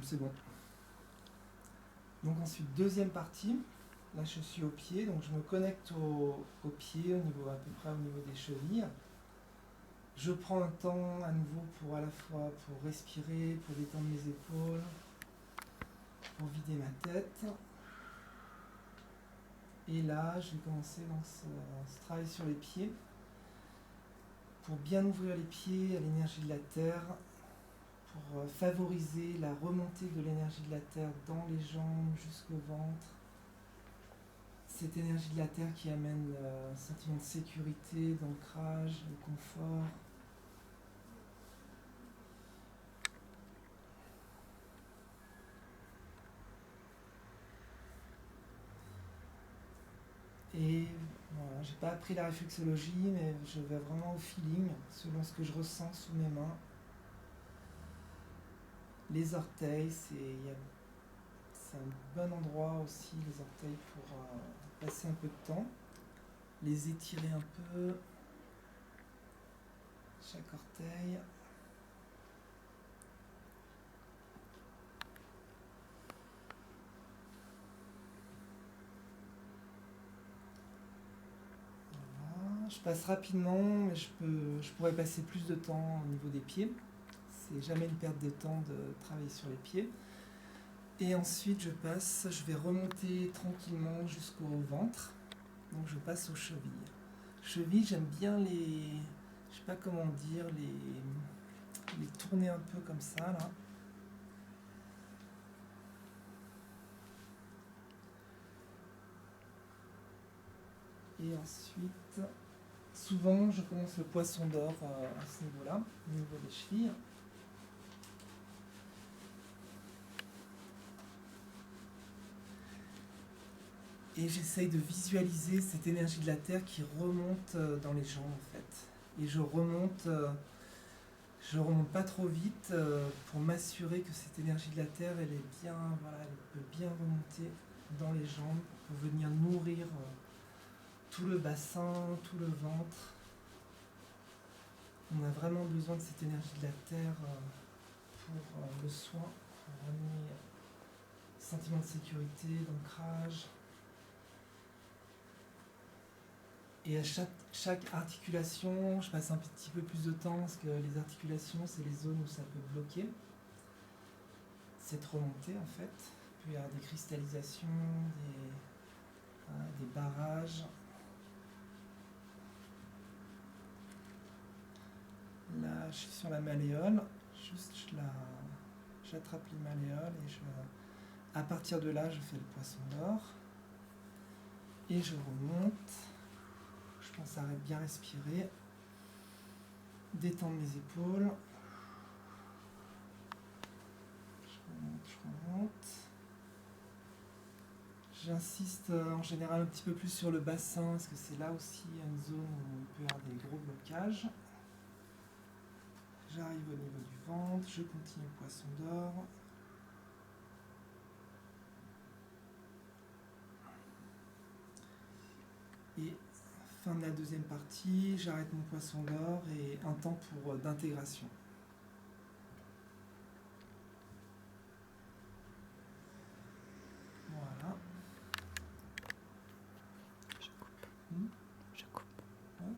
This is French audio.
c'est bon. Donc ensuite, deuxième partie. Là, je suis au pied, donc je me connecte au pied, à peu près au niveau des chevilles. Je prends un temps à nouveau pour à la fois pour respirer, pour détendre mes épaules, pour vider ma tête. Et là, je vais commencer dans ce travail sur les pieds pour bien ouvrir les pieds à l'énergie de la terre, pour favoriser la remontée de l'énergie de la terre dans les jambes jusqu'au ventre. Cette énergie de la terre qui amène un sentiment de sécurité, d'ancrage, de confort. Et voilà, j'ai pas appris la réflexologie, mais je vais vraiment au feeling, selon ce que je ressens sous mes mains. Les orteils, c'est un bon endroit aussi, les orteils, pour passer un peu de temps. Les étirer un peu, chaque orteil. Voilà. Je passe rapidement, mais je pourrais passer plus de temps au niveau des pieds. C'est jamais une perte de temps de travailler sur les pieds. Et ensuite, je vais remonter tranquillement jusqu'au ventre. Donc je passe aux chevilles. Chevilles, j'aime bien je sais pas comment dire, les tourner un peu comme ça là. Et ensuite, souvent je commence le poisson d'or à ce niveau-là, au niveau des chevilles. Et j'essaye de visualiser cette énergie de la terre qui remonte dans les jambes en fait. Et je remonte pas trop vite pour m'assurer que cette énergie de la terre, elle est bien, voilà, elle peut bien remonter dans les jambes pour venir nourrir tout le bassin, tout le ventre. On a vraiment besoin de cette énergie de la terre pour le soin, pour amener un sentiment de sécurité, d'ancrage. Et à chaque articulation, je passe un petit peu plus de temps parce que les articulations, c'est les zones où ça peut bloquer. Cette remontée en fait. Il peut y avoir des cristallisations, des barrages. Là, je suis sur la malléole. Juste, j'attrape les malléoles et à partir de là, je fais le poisson d'or. Et je remonte. Je pense à bien respirer. Détendre mes épaules. Je remonte. J'insiste en général un petit peu plus sur le bassin parce que c'est là aussi une zone où il peut y avoir des gros blocages. J'arrive au niveau du ventre, je continue le poisson d'or. Et fin de la deuxième partie, j'arrête mon poisson d'or et un temps d'intégration.